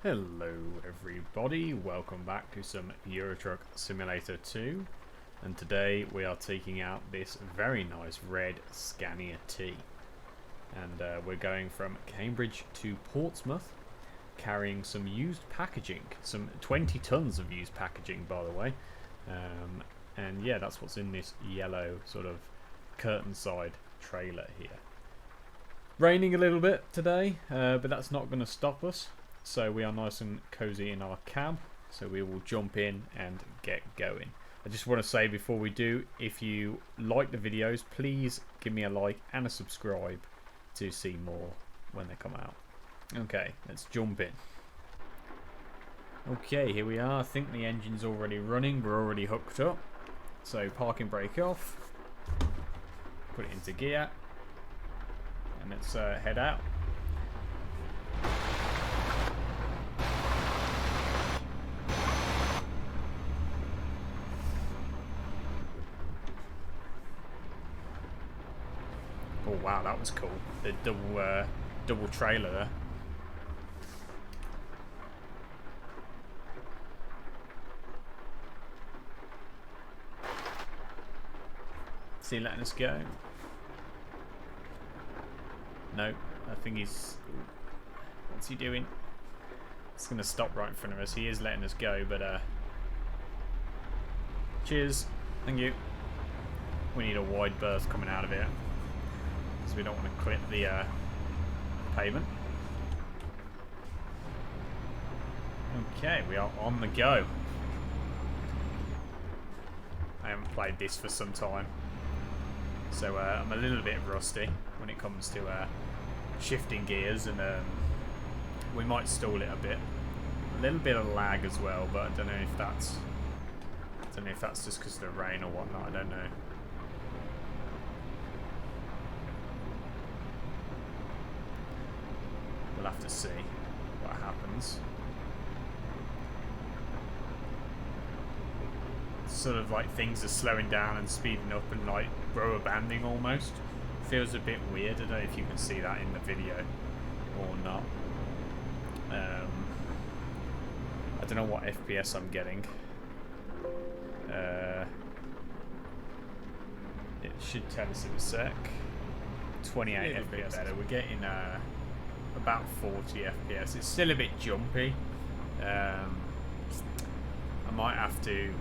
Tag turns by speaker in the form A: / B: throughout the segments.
A: Hello everybody, welcome back to some Euro Truck Simulator 2, and today we are taking out this very nice red Scania T, and we're going from Cambridge to Portsmouth, carrying some used packaging, some 20 tons of used packaging by the way, and yeah, that's what's in this yellow sort of curtain side trailer here. Raining a little bit today, but that's not going to stop us. So we are nice and cozy in our cab, so we will jump in and get going. I just want to say before we do, if you like the videos, please give me a like and a subscribe to see more when they come out. Okay, let's jump in. Okay, here we are. I think the engine's already running, we're already hooked up. So parking brake off, put it into gear, and let's head out. Oh wow, that was cool. The double trailer there. Is he letting us go? No, I think he's... What's he doing? He's going to stop right in front of us. He is letting us go, but... Cheers. Thank you. We need a wide berth coming out of here, because we don't want to clip the pavement. Okay, we are on the go. I haven't played this for some time, so I'm a little bit rusty when it comes to shifting gears, and we might stall it a bit. A little bit of lag as well, but I don't know if that's just because of the rain or whatnot. I don't know. We'll have to see what happens. Sort of like things are slowing down and speeding up and like rubber banding almost. Feels a bit weird. I don't know if you can see that in the video or not. I don't know what FPS I'm getting. It should tell us in a sec. 28 FPS better. We're getting about 40 FPS. It's still a bit jumpy. I might have to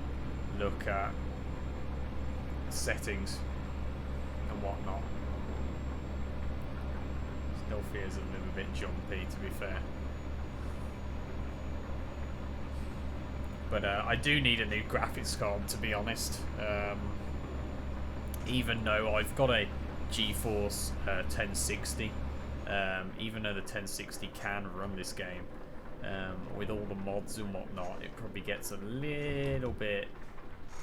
A: look at settings and whatnot. Still feels a little bit jumpy, to be fair. But I do need a new graphics card, to be honest. Even though I've got a GeForce 1060, even though the 1060 can run this game, with all the mods and whatnot, it probably gets a little bit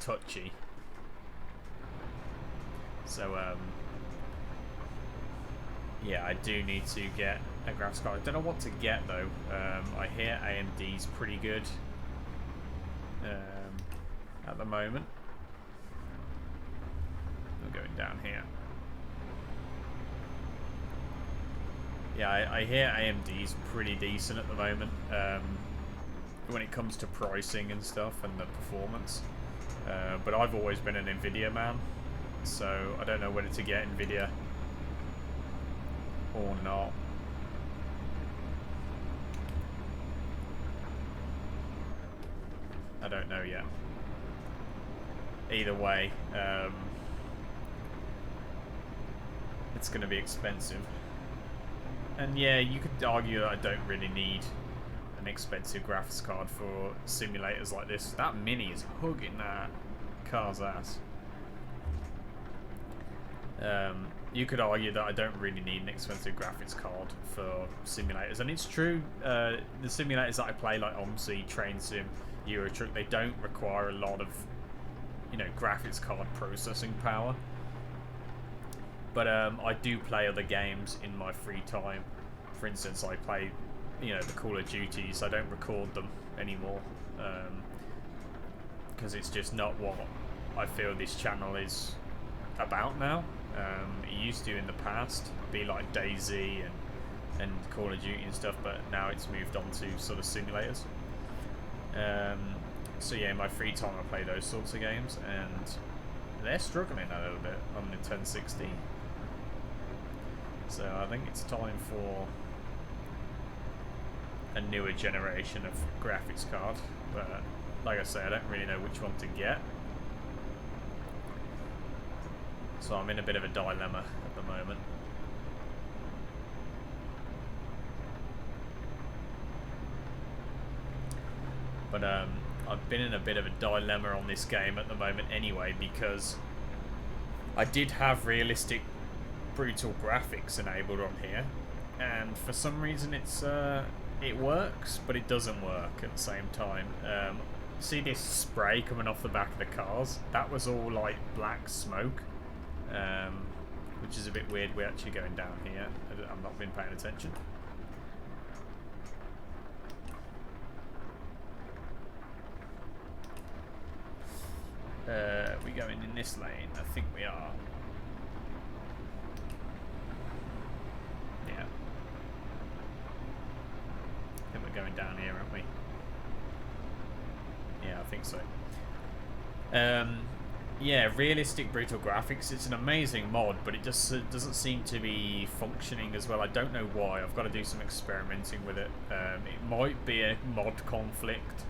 A: touchy. So yeah, I do need to get a graphics card. I don't know what to get though. I hear AMD's pretty good at the moment. We're going down here. Yeah, I hear AMD's pretty decent at the moment when it comes to pricing and stuff and the performance. But I've always been an Nvidia man, so I don't know whether to get Nvidia or not. I don't know yet. Either way, it's going to be expensive. And yeah, you could argue that I don't really need an expensive graphics card for simulators like this. That Mini is hugging that car's ass. You could argue that I don't really need an expensive graphics card for simulators, and it's true. The simulators that I play, like OMSI, Train Sim, Euro Truck, they don't require a lot of, you know, graphics card processing power. But I do play other games in my free time. For instance, I play, you know, the Call of Duties. I don't record them anymore because it's just not what I feel this channel is about now. It used to in the past be like DayZ and and Call of Duty and stuff, but now it's moved on to sort of simulators. So yeah, in my free time I play those sorts of games, and they're struggling a little bit on the 1060. So I think it's time for a newer generation of graphics card, but like I say, I don't really know which one to get. So I'm in a bit of a dilemma at the moment. But I've been in a bit of a dilemma on this game at the moment anyway, because I did have realistic brutal graphics enabled on here, and for some reason it works, but it doesn't work at the same time. See this spray coming off the back of the cars? That was all like black smoke, which is a bit weird. We're actually going down here. I've not been paying attention. We going in this lane? I think we are. Yeah. I think we're going down here, aren't we? Yeah, I think so. Yeah, realistic brutal graphics. It's an amazing mod, but it just doesn't seem to be functioning as well. I don't know why. I've got to do some experimenting with it. It might be a mod conflict,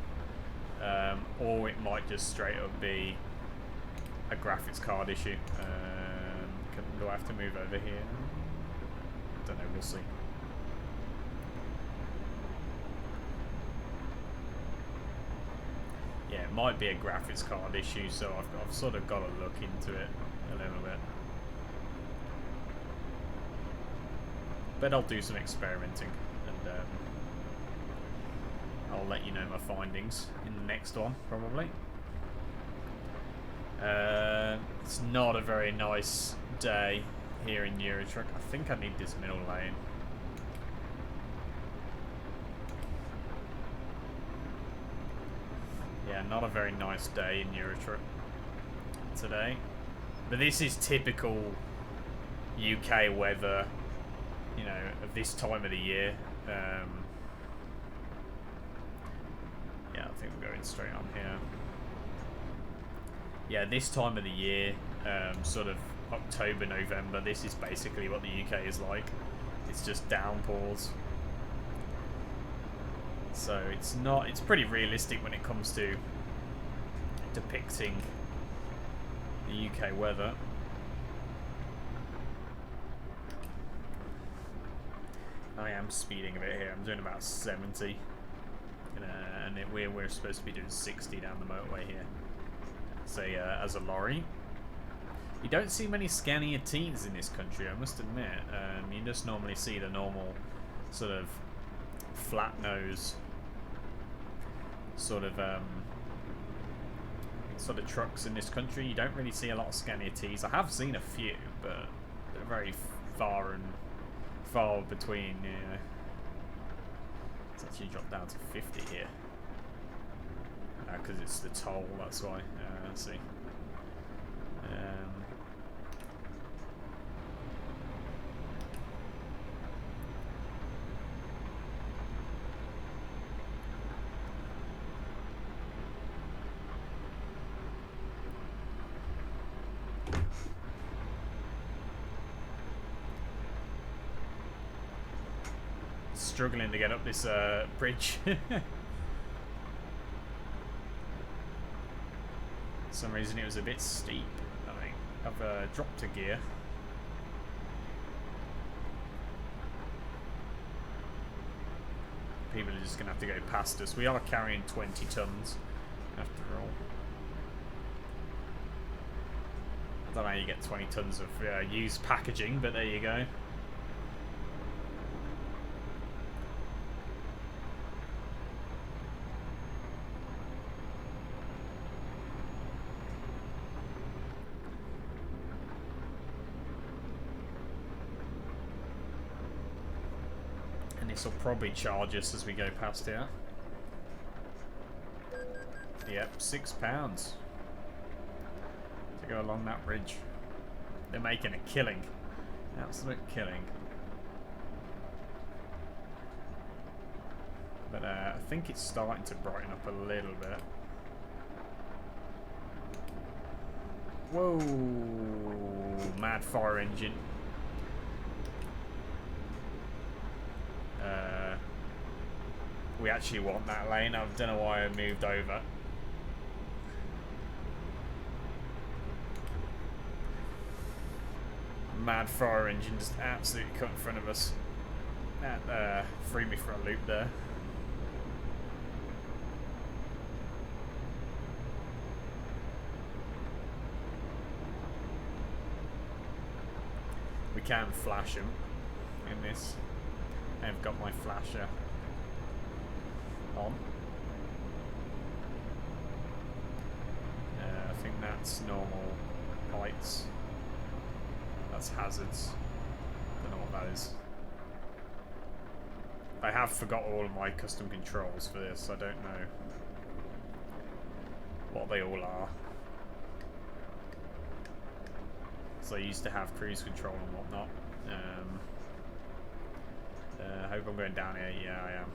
A: or it might just straight up be a graphics card issue. Do I have to move over here? I don't know. We'll see. Yeah, it might be a graphics card issue, so I've sort of got to look into it a little bit. But I'll do some experimenting, and I'll let you know my findings in the next one, probably. It's not a very nice day here in Eurotruck. I think I need this middle lane. Yeah, not a very nice day in Eurotruck today. But this is typical UK weather, you know, of this time of the year. Yeah, I think we're going straight on here. Yeah, this time of the year, sort of October, November, this is basically what the UK is like. It's just downpours. So it's pretty realistic when it comes to depicting the UK weather. I am speeding a bit here. I'm doing about 70, and we're supposed to be doing 60 down the motorway here. So as a lorry, you don't see many Scania Ts in this country, I must admit. You just normally see the normal sort of flat nose sort of trucks in this country. You don't really see a lot of Scania Ts. I have seen a few, but they're very far between. It's actually dropped down to 50 here because it's the toll. That's why. Let's see. Struggling to get up this bridge. For some reason it was a bit steep. I think I've dropped a gear. People are just going to have to go past us. We are carrying 20 tons after all. I don't know how you get 20 tons of used packaging, but there you go. This will probably charge us as we go past here. Yep, £6 to go along that bridge. They're making a killing. Absolute killing. But I think it's starting to brighten up a little bit. Whoa! Mad fire engine. We actually want that lane. I don't know why I moved over. Mad fire engine just absolutely cut in front of us. That threw me for a loop there. We can flash them in this. I've got my flasher on. I think that's normal heights. That's hazards. Don't know what that is. I have forgot all of my custom controls for this. I don't know what they all are. So I used to have cruise control and whatnot. I hope I'm going down here. Yeah, I am.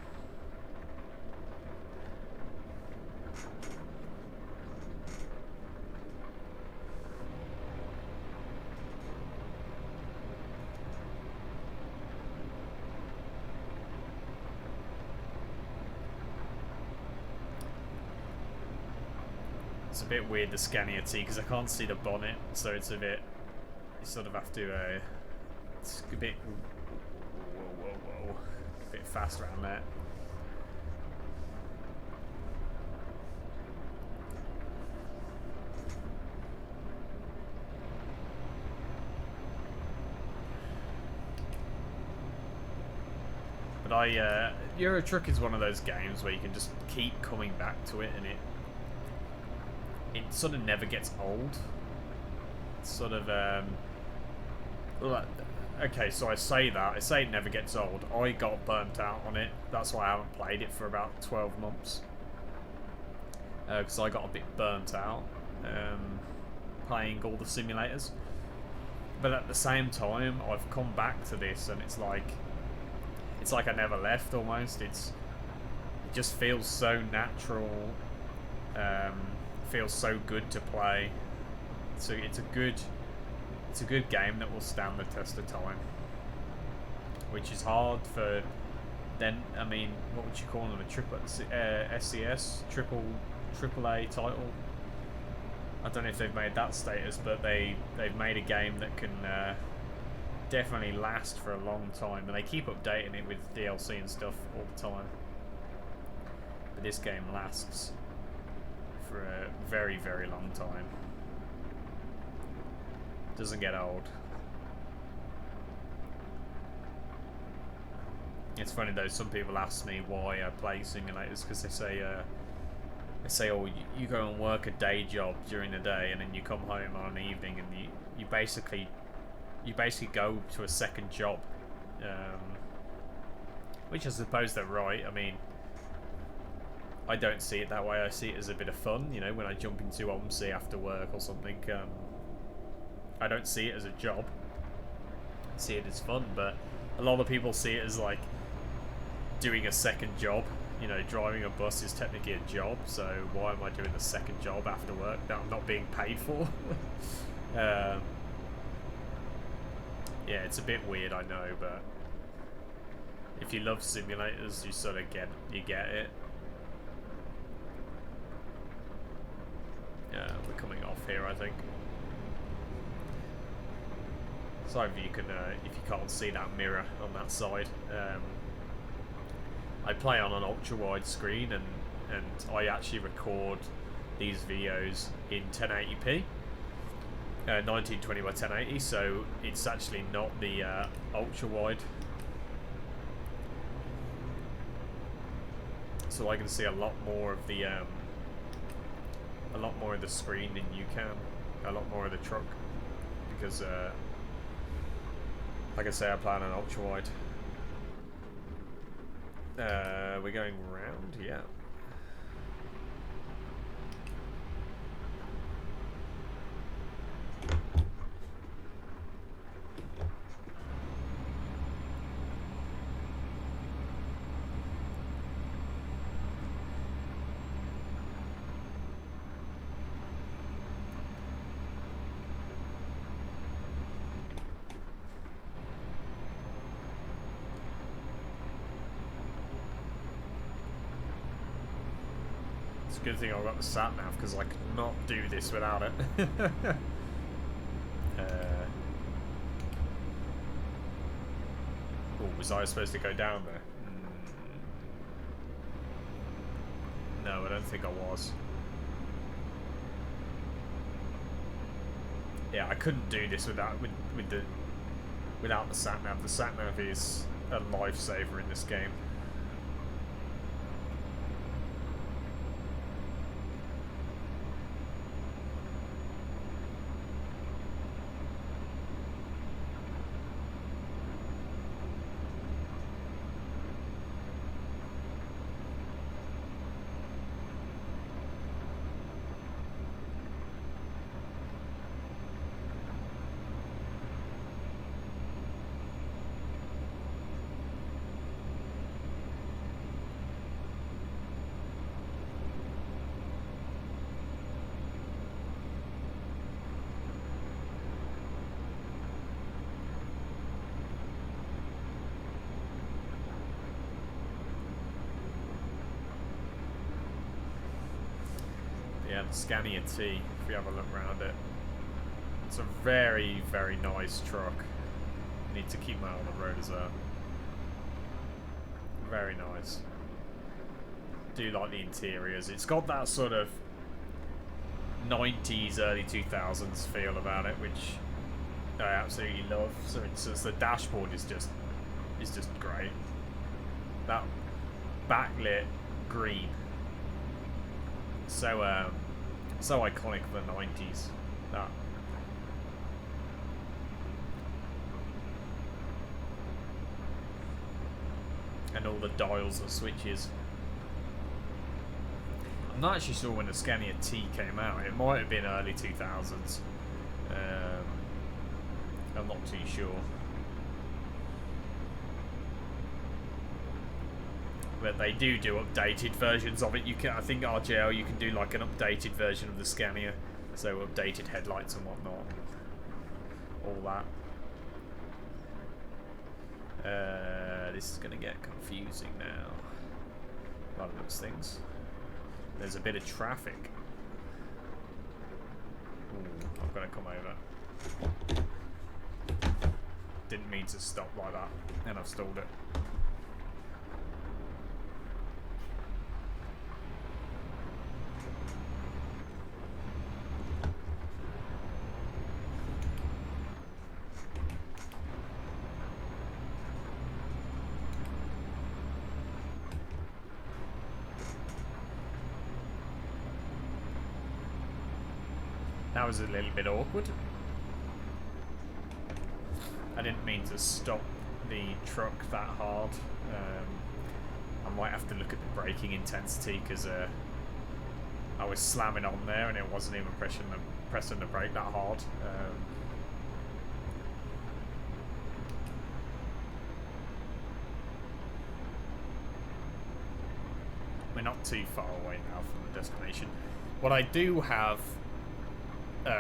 A: It's a bit weird, the Scania T, because I can't see the bonnet, so it's a bit, you sort of have to, it's a bit, whoa, a bit fast around there. But Euro Truck is one of those games where you can just keep coming back to it, and it sort of never gets old. It's sort of, okay, so I say it never gets old. I got burnt out on it. That's why I haven't played it for about 12 months. Because I got a bit burnt out playing all the simulators. But at the same time, I've come back to this, and it's like I never left almost. It just feels so natural. Feels so good to play. So it's a good game that will stand the test of time. Which is hard for then. I mean, what would you call them? A triple SCS triple A title. I don't know if they've made that status, but they've made a game that can definitely last for a long time, and they keep updating it with DLC and stuff all the time. But this game lasts for a very, very long time. Doesn't get old. It's funny though, some people ask me why I play simulators, because they say, oh, you go and work a day job during the day, and then you come home on an evening, and you basically go to a second job, which I suppose they're right. I mean, I don't see it that way. I see it as a bit of fun, you know, when I jump into OMSI after work or something. I don't see it as a job. I see it as fun, but a lot of people see it as like doing a second job. You know, driving a bus is technically a job, so why am I doing a second job after work that I'm not being paid for? Yeah, it's a bit weird, I know, but if you love simulators, you sort of get it. Yeah, we're coming off here, I think. Sorry if you can't see that mirror on that side. I play on an ultra-wide screen, and I actually record these videos in 1080p, 1920 by 1080. So it's actually not the ultra-wide. So I can see a lot more of the screen than you can, a lot more of the truck, because like I say, I play on an ultra-wide. We're going round, yeah. It's a good thing I've got the sat nav because I could not do this without it. Oh, was I supposed to go down there? No, I don't think I was. Yeah, I couldn't do this without the sat nav. The sat nav is a lifesaver in this game. Yeah, the Scania T, if we have a look around it. It's a very, very nice truck. Need to keep my eye on the road as well. Very nice. Do like the interiors. It's got that sort of 90s, early 2000s feel about it, which I absolutely love. So it's the dashboard is just great. That backlit green. So iconic of the 90s. That. And all the dials and switches. I'm not actually sure when the Scania T came out. It might have been early 2000s. I'm not too sure. But they do updated versions of it. You can, I think RJL, you can do like an updated version of the Scania, so updated headlights and whatnot, all that. This is going to get confusing now. A lot of those things. There's a bit of traffic. Ooh, I've got to come over. Didn't mean to stop like that, and I've stalled it. That was a little bit awkward. I didn't mean to stop the truck that hard. I might have to look at the braking intensity because I was slamming on there and it wasn't even pressing the brake that hard. We're not too far away now from the destination. What I do have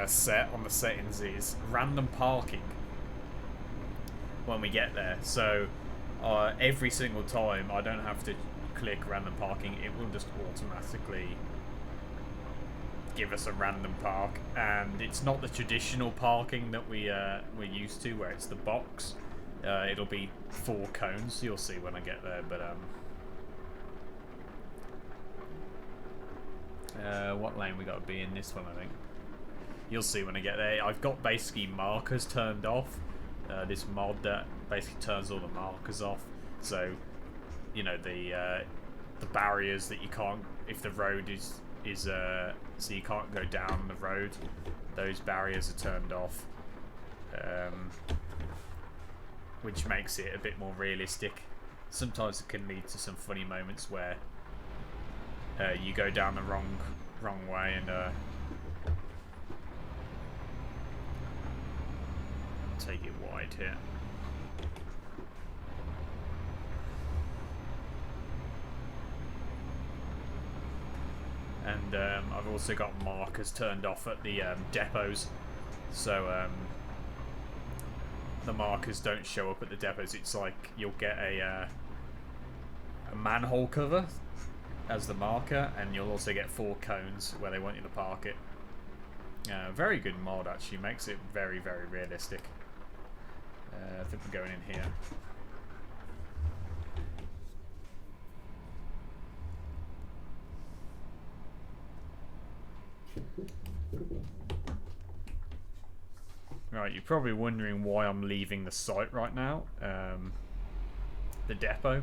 A: set on the settings is random parking when we get there, so every single time I don't have to click random parking, it will just automatically give us a random park. And it's not the traditional parking that we're used to, where it's the box. It'll be 4 cones, you'll see when I get there. But what lane we got to be in? This one, I think. You'll see when I get there. I've got basically markers turned off. This mod that basically turns all the markers off. So, you know, the barriers that you can't, if the road is so you can't go down the road. Those barriers are turned off, which makes it a bit more realistic. Sometimes it can lead to some funny moments where you go down the wrong way and take it wide here. And I've also got markers turned off at the depots, so the markers don't show up at the depots. It's like you'll get a manhole cover as the marker, and you'll also get 4 cones where they want you to park it. Very good mod, actually. Makes it very, very realistic. I think we're going in here. Right, you're probably wondering why I'm leaving the site right now. The depot,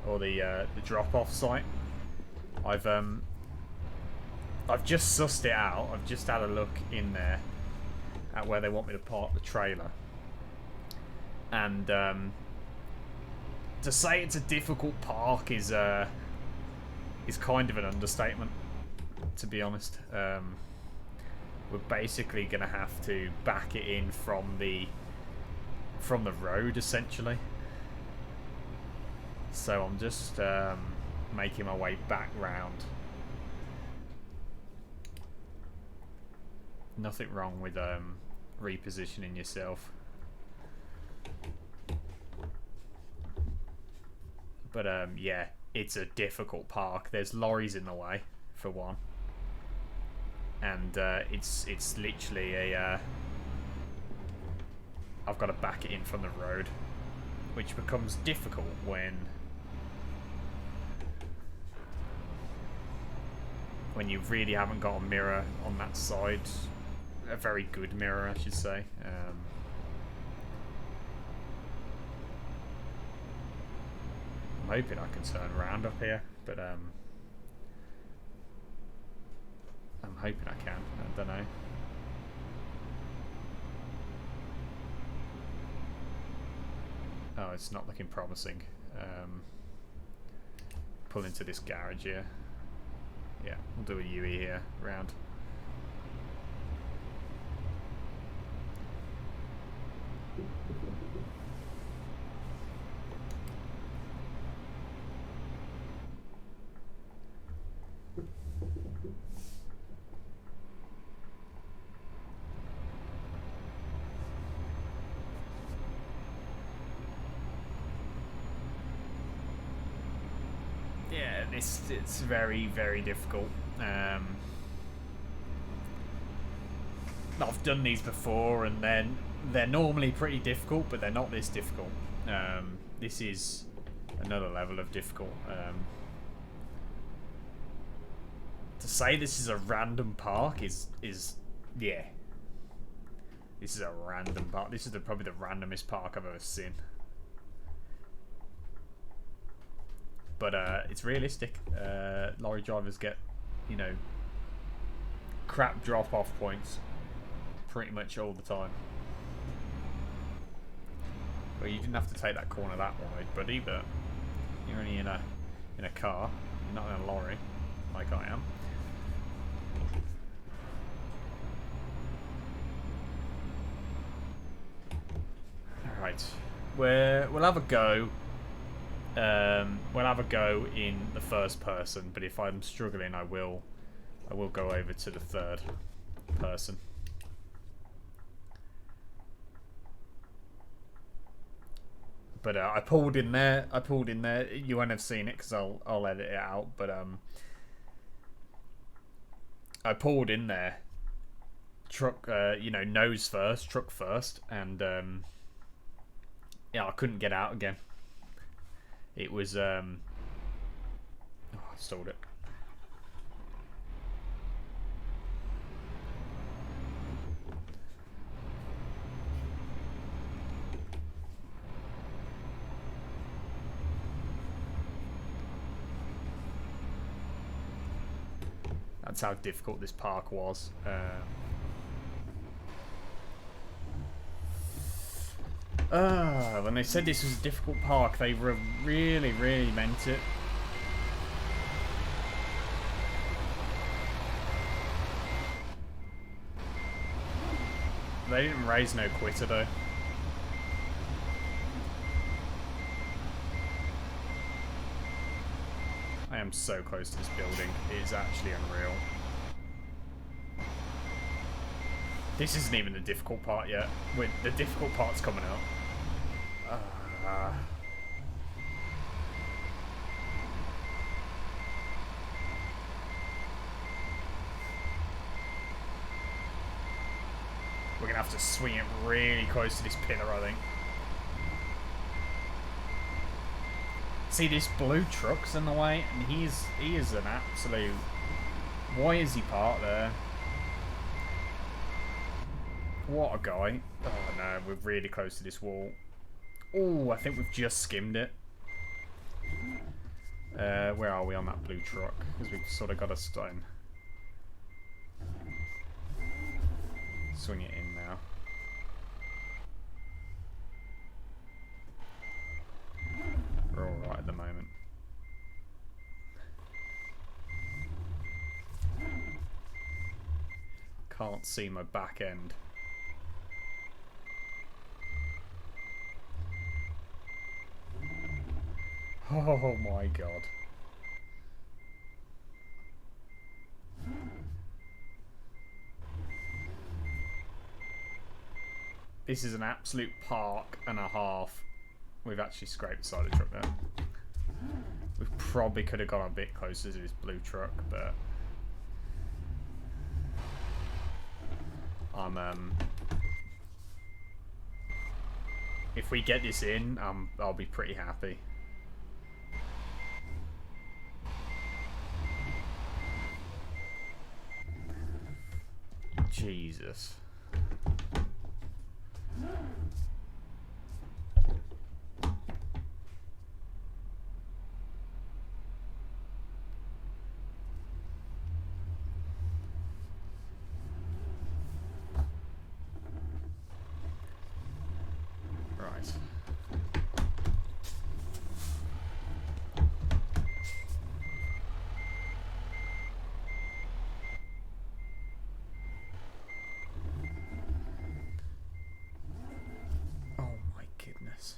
A: or the drop-off site. I've just sussed it out. I've just had a look in there at where they want me to park the trailer. And to say it's a difficult park is kind of an understatement, to be honest. We're basically going to have to back it in from the road, essentially. So I'm just making my way back round. Nothing wrong with repositioning yourself. But yeah, it's a difficult park. There's lorries in the way, for one. And it's literally a... I've got to back it in from the road, which becomes difficult when you really haven't got a mirror on that side. A very good mirror, I should say. I'm hoping I can turn around up here, but I'm hoping I can. I don't know. Oh, it's not looking promising. Pull into this garage here. Yeah, we'll do a UE here, round. Yeah, it's very, very difficult. I've done these before, and then they're normally pretty difficult, but they're not this difficult. This is another level of difficult. To say this is a random park is yeah. This is a random park. This is probably the randomest park I've ever seen. But it's realistic. Lorry drivers get, you know, crap drop-off points pretty much all the time. Well, you didn't have to take that corner that wide, buddy, but you're only in a car, you're not in a lorry, like I am. Alright, we'll have a go. We'll have a go in the first person, but if I'm struggling, I will go over to the third person. But I pulled in there. You won't have seen it because I'll edit it out. But I pulled in there. Truck, you know, nose first, truck first, and yeah, I couldn't get out again. It was oh, I stalled it. That's how difficult this park was. When they said this was a difficult park, they really, really meant it. They didn't raise no quitter though. I am so close to this building. It is actually unreal. This isn't even the difficult part yet. The difficult part's coming out. we're going to have to swing it really close to this pillar, I think. See, this blue truck's in the way, and he is an absolute... Why is he parked there? What a guy. Oh no, we're really close to this wall. Oh, I think we've just skimmed it. Where are we on that blue truck? Because we've sort of got a stone. Swing it in now. We're alright at the moment. Can't see my back end. Oh my god. This is an absolute park and a half. We've actually scraped the side of the truck there. We probably could have gone a bit closer to this blue truck, but if we get this in, I'll be pretty happy. Jesus. Right. Oh my goodness.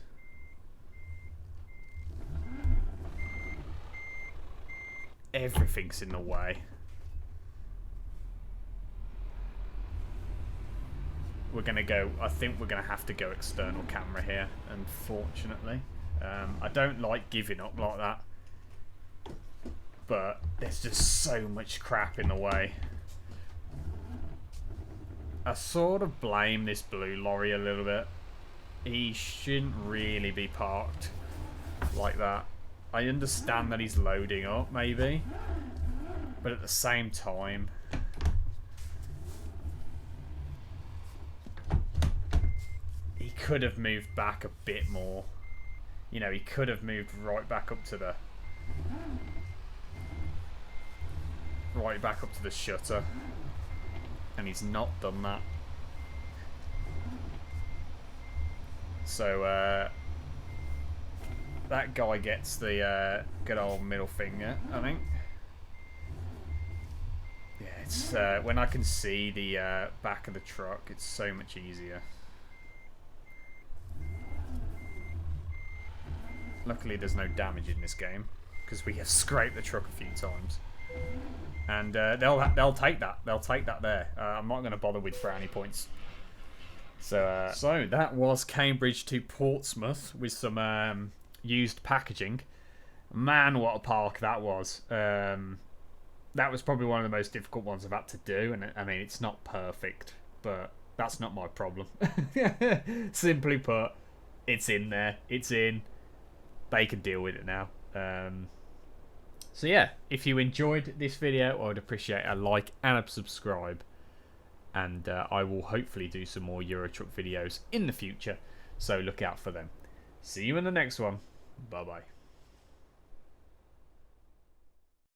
A: Everything's in the way. We're gonna go, I think we're gonna have to go external camera here, unfortunately. I don't like giving up like that, but there's just so much crap in the way. I sort of blame this blue lorry a little bit. He shouldn't really be parked like that. I understand that he's loading up, maybe, but at the same time, he could have moved back a bit more. You know, he could have moved right back up to the shutter, and he's not done that. So that guy gets the good old middle finger, I think. Yeah, it's when I can see the back of the truck, it's so much easier. Luckily, there's no damage in this game because we have scraped the truck a few times, and they'll take that. They'll take that there. I'm not going to bother with brownie points. So that was Cambridge to Portsmouth with some used packaging. Man, what a park that was. That was probably one of the most difficult ones I've had to do, and I mean, it's not perfect, but that's not my problem. Simply put, it's in there. It's in. They can deal with it now. So yeah, if you enjoyed this video, I would appreciate a like and a subscribe. And I will hopefully do some more Euro Truck videos in the future, so look out for them. See you in the next one. Bye bye.